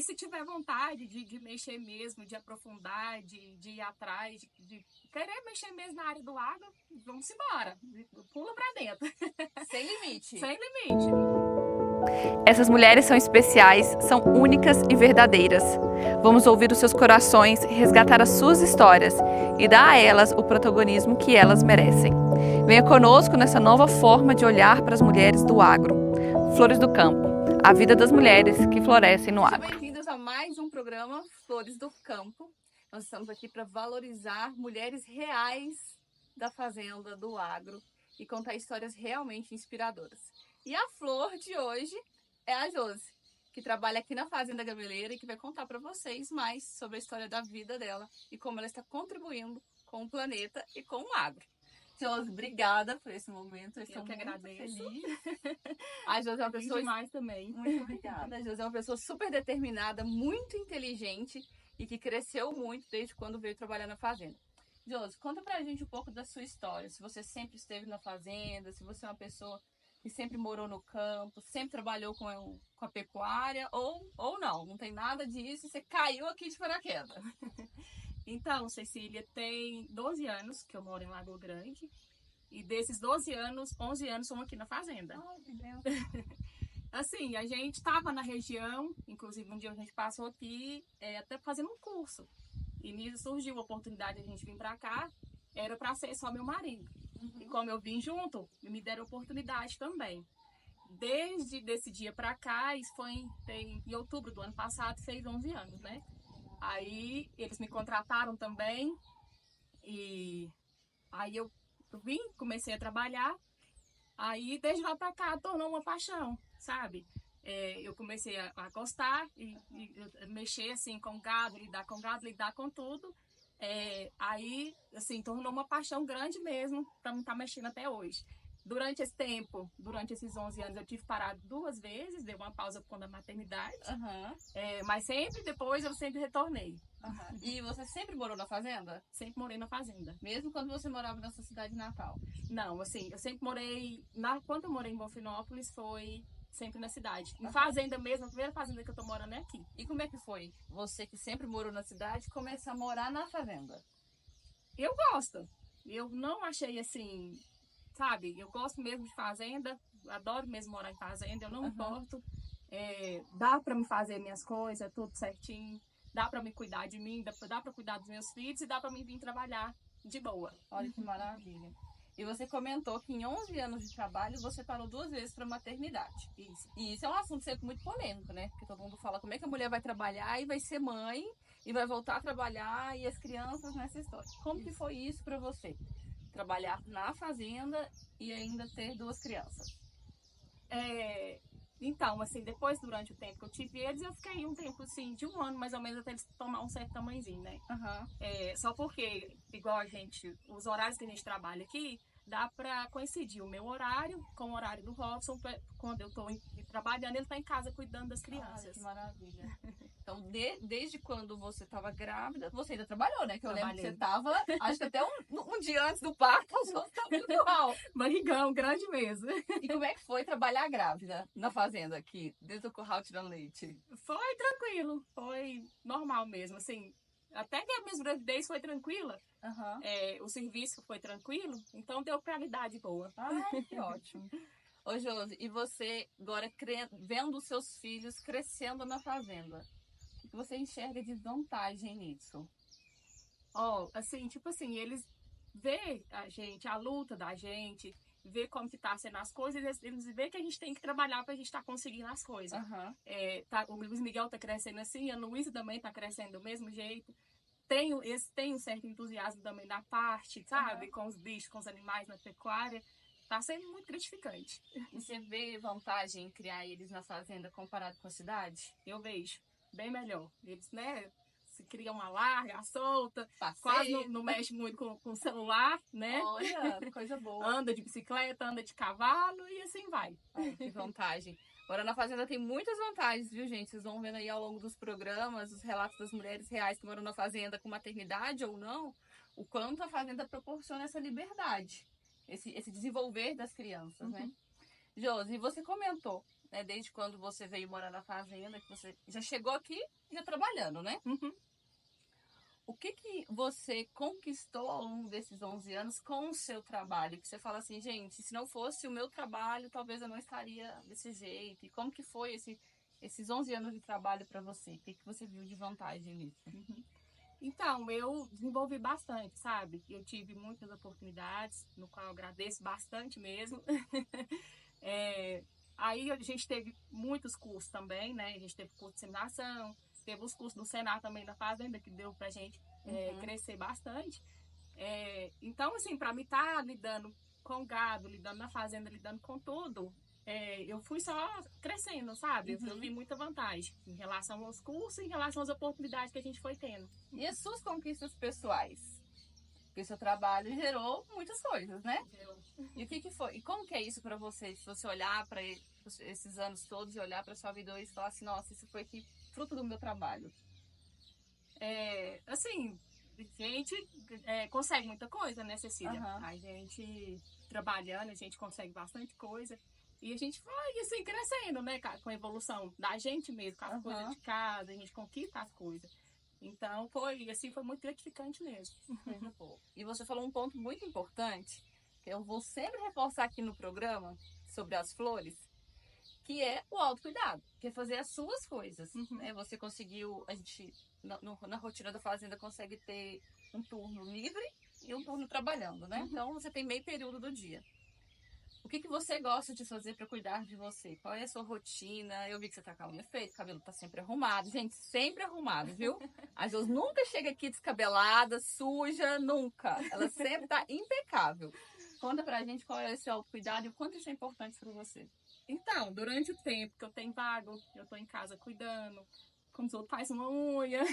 se tiver vontade de mexer mesmo, de aprofundar, de ir atrás, de querer mexer mesmo na área do agro, vamos embora. Pula pra dentro. Sem limite. Sem limite. Essas mulheres são especiais, são únicas e verdadeiras. Vamos ouvir os seus corações, resgatar as suas histórias e dar a elas o protagonismo que elas merecem. Venha conosco nessa nova forma de olhar para as mulheres do agro. Flores do Campo, a vida das mulheres que florescem no Sejam agro. bem-vindos a mais um programa Flores do Campo. Nós estamos aqui para valorizar mulheres reais da fazenda, do agro e contar histórias realmente inspiradoras. E a flor de hoje é a Josi, que trabalha aqui na Fazenda Gameleira e que vai contar para vocês mais sobre a história da vida dela e como ela está contribuindo com o planeta e com o agro. Josi, obrigada por esse momento. Eu estou Eu que muito agradeço. feliz. A Josi é uma pessoa demais também. muito obrigada. A Josi é uma pessoa super determinada, muito inteligente e que cresceu muito desde quando veio trabalhar na fazenda. Josi, conta pra gente um pouco da sua história. Se você sempre esteve na fazenda, se você é uma pessoa que sempre morou no campo, sempre trabalhou com a pecuária ou não tem nada disso e você caiu aqui de paraquedas. Então, Cecília, tem 12 anos que eu moro em Lagoa Grande. E desses 12 anos, 11 anos são aqui na fazenda. Ai, que Deus. Assim, a gente estava na região, inclusive um dia a gente passou aqui até fazendo um curso. E nisso surgiu a oportunidade de a gente vir para cá, era para ser só meu marido. E como eu vim junto, me deram oportunidade também. Desde esse dia para cá, isso foi em outubro do ano passado, fez 11 anos, né? Aí eles me contrataram também e aí eu vim, comecei a trabalhar. Aí desde lá para cá tornou uma paixão, sabe? Eu comecei a gostar e mexer assim com gado, lidar com tudo. Aí, assim, tornou uma paixão grande mesmo para me estar mexendo até hoje. Durante esse tempo, durante esses 11 anos, eu tive parado 2 vezes, dei uma pausa por conta da maternidade. Aham, Mas sempre depois eu sempre retornei. aham. E você sempre morou na fazenda? Sempre morei na fazenda. Mesmo quando você morava na sua cidade natal? Não, assim, eu sempre morei. Quando eu morei em Bonfinópolis, foi sempre na cidade. Em fazenda mesmo, a primeira fazenda que eu tô morando é aqui. E como é que foi? Você que sempre morou na cidade, começar a morar na fazenda? Eu gosto. Eu não achei assim, sabe? Eu gosto mesmo de fazenda, adoro mesmo morar em fazenda, eu não me importo. Dá pra me fazer minhas coisas, tudo certinho. Dá pra me cuidar de mim, dá pra cuidar dos meus filhos e dá pra me vir trabalhar de boa. Olha que maravilha. E você comentou que em 11 anos de trabalho você parou 2 vezes para maternidade. Isso. E isso é um assunto sempre muito polêmico, né? Porque todo mundo fala como é que a mulher vai trabalhar e vai ser mãe e vai voltar a trabalhar e as crianças nessa história. Como que foi isso para você? Trabalhar na fazenda e ainda ter 2 crianças? Então, assim, depois, durante o tempo que eu tive eles, eu fiquei um tempo, assim, de 1 ano, mais ou menos, até eles tomar um certo tamanhozinho, né? Aham. Só porque, igual a gente, os horários que a gente trabalha aqui, dá pra coincidir o meu horário com o horário do Robson. Quando eu tô trabalhando, ele tá em casa cuidando das Ai, crianças. que maravilha. Então, desde quando você estava grávida, você ainda trabalhou, né? Que eu lembro que você estava, acho que até um dia antes do parto, você estava igual. Barrigão, grande mesmo. E como é que foi trabalhar grávida na fazenda aqui, desde o curral tirando leite? Foi tranquilo, foi normal mesmo, assim. Até que a minha gravidez foi tranquila, Aham. o serviço foi tranquilo, então deu qualidade boa. Ai, que ótimo. Ô, Josi, e você agora vendo os seus filhos crescendo na fazenda, o que você enxerga de vantagem nisso? Assim, tipo assim, eles vê a gente, a luta da gente, vê como que tá sendo as coisas, eles vê que a gente tem que trabalhar pra gente estar conseguindo as coisas. Aham. O Luiz Miguel tá crescendo assim, a Luísa também tá crescendo do mesmo jeito. Eles têm um certo entusiasmo também da parte, sabe? Com os bichos, com os animais na pecuária. Tá sendo muito gratificante. E você vê vantagem em criar eles na fazenda comparado com a cidade? Eu vejo bem melhor. Eles, né, se criam uma larga, solta, Passeio. quase não mexe muito com o celular, né? Olha, coisa boa. Anda de bicicleta, anda de cavalo e assim vai. Ai, que vantagem. Agora, na fazenda tem muitas vantagens, viu, gente? Vocês vão vendo aí ao longo dos programas, os relatos das mulheres reais que moram na fazenda com maternidade ou não, o quanto a fazenda proporciona essa liberdade, esse desenvolver das crianças, né? Josi, você comentou né? Desde quando você veio morar na fazenda, que você já chegou aqui já trabalhando, né? Uhum. O que você conquistou ao longo desses 11 anos com o seu trabalho? Que você fala assim, gente, se não fosse o meu trabalho, talvez eu não estaria desse jeito. E como que foi esses 11 anos de trabalho para você? O que você viu de vantagem nisso? Então, eu desenvolvi bastante, sabe? Eu tive muitas oportunidades, no qual eu agradeço bastante mesmo. Aí a gente teve muitos cursos também, né? A gente teve curso de disseminação, teve os cursos do Senar também da Fazenda, que deu pra gente crescer bastante. Então, assim, pra mim estar lidando com gado, lidando na fazenda, lidando com tudo, eu fui só crescendo, sabe? Eu vi muita vantagem em relação aos cursos e em relação às oportunidades que a gente foi tendo. E as suas conquistas pessoais? Porque seu trabalho gerou muitas coisas, né? E o que foi? E como que é isso pra você? Se você olhar pra esses anos todos e olhar pra sua vida hoje e falar assim, nossa, isso foi aqui fruto do meu trabalho. Assim, a gente consegue muita coisa, né, Cecília? A gente trabalhando, a gente consegue bastante coisa. E a gente vai, assim, crescendo, né, com a evolução da gente mesmo, com as coisas de casa, a gente conquista as coisas. Então, foi muito gratificante mesmo. E você falou um ponto muito importante, que eu vou sempre reforçar aqui no programa, sobre as flores, que é o autocuidado, que é fazer as suas coisas. Né? Você conseguiu, a gente, na rotina da fazenda, consegue ter um turno livre e um turno trabalhando, né? Então, você tem meio período do dia. O que você gosta de fazer para cuidar de você? Qual é a sua rotina? Eu vi que você tá com a unha feita, o cabelo tá sempre arrumado. Gente, sempre arrumado, viu? A Josi nunca chega aqui descabelada, suja, nunca. Ela sempre tá impecável. Conta pra gente qual é esse autocuidado e o quanto isso é importante para você. Então, durante o tempo que eu tenho vago, eu tô em casa cuidando, como os outros fazem uma unha,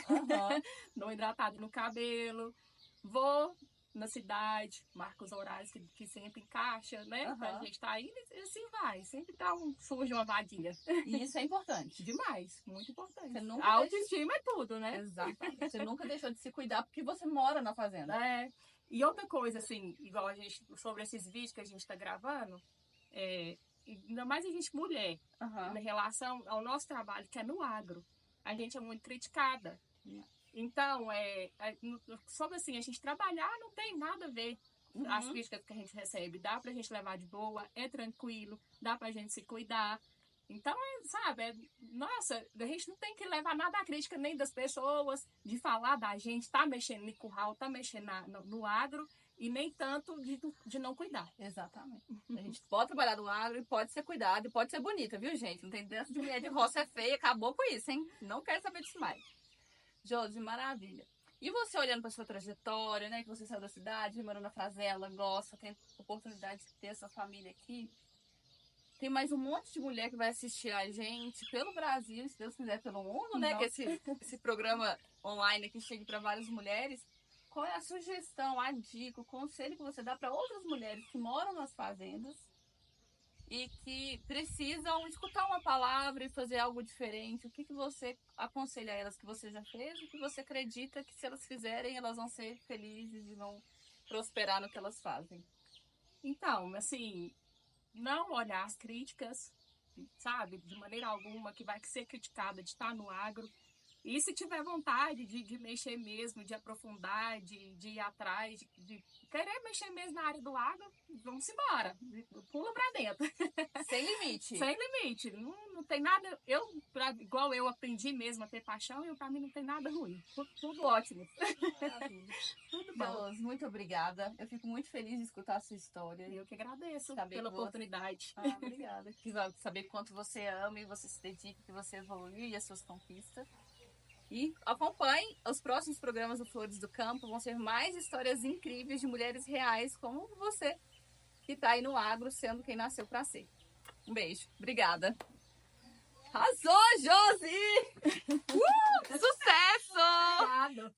dou uma hidratada no cabelo, vou na cidade, marco os horários que sempre encaixa, né? Pra gente estar indo e assim vai. Sempre surge uma vadia. E isso é importante. Demais, muito importante. A autoestima é tudo, né? Exatamente. Você nunca deixou de se cuidar porque você mora na fazenda. E outra coisa, assim, igual a gente, sobre esses vídeos que a gente tá gravando, ainda mais a gente mulher, em relação ao nosso trabalho, que é no agro, a gente é muito criticada. Então, sobre assim, a gente trabalhar não tem nada a ver as críticas que a gente recebe. Dá pra gente levar de boa, é tranquilo, dá pra gente se cuidar. Então, nossa, a gente não tem que levar nada à crítica nem das pessoas, de falar da gente, tá mexendo no curral, tá mexendo no agro, e nem tanto de não cuidar. Exatamente. A gente pode trabalhar no agro e pode ser cuidado e pode ser bonita, viu, gente? Não tem dentro de mulher de roça é feia, acabou com isso, hein? Não quero saber disso mais. Josi, maravilha. E você olhando para sua trajetória, né? Que você saiu da cidade, morando na fazenda, gosta, tem oportunidade de ter essa família aqui. Tem mais um monte de mulher que vai assistir a gente pelo Brasil, se Deus quiser, pelo mundo, né? Que esse programa online aqui chegue para várias mulheres. Qual é a sugestão, a dica, o conselho que você dá para outras mulheres que moram nas fazendas e que precisam escutar uma palavra e fazer algo diferente? O que você aconselha a elas que você já fez e que você acredita que se elas fizerem, elas vão ser felizes e vão prosperar no que elas fazem? Então, assim, não olhar as críticas, sabe? De maneira alguma, que vai ser criticada de estar no agro. E se tiver vontade de mexer mesmo, de aprofundar, de ir atrás, de querer mexer mesmo na área do agro, vamos embora. Pula pra dentro. Sem limite. Sem limite. Não tem nada. Igual eu aprendi mesmo a ter paixão, pra mim não tem nada ruim. Tudo ótimo. Tudo bom. Deus, muito obrigada. Eu fico muito feliz de escutar a sua história. Eu que agradeço pela oportunidade. Obrigada. Saber quanto você ama e você se dedica, que você evolui e as suas conquistas. E acompanhe os próximos programas do Flores do Campo. Vão ser mais histórias incríveis de mulheres reais como você, que está aí no agro, sendo quem nasceu para ser. Um beijo. Obrigada. Arrasou, Josi! Sucesso! Obrigado.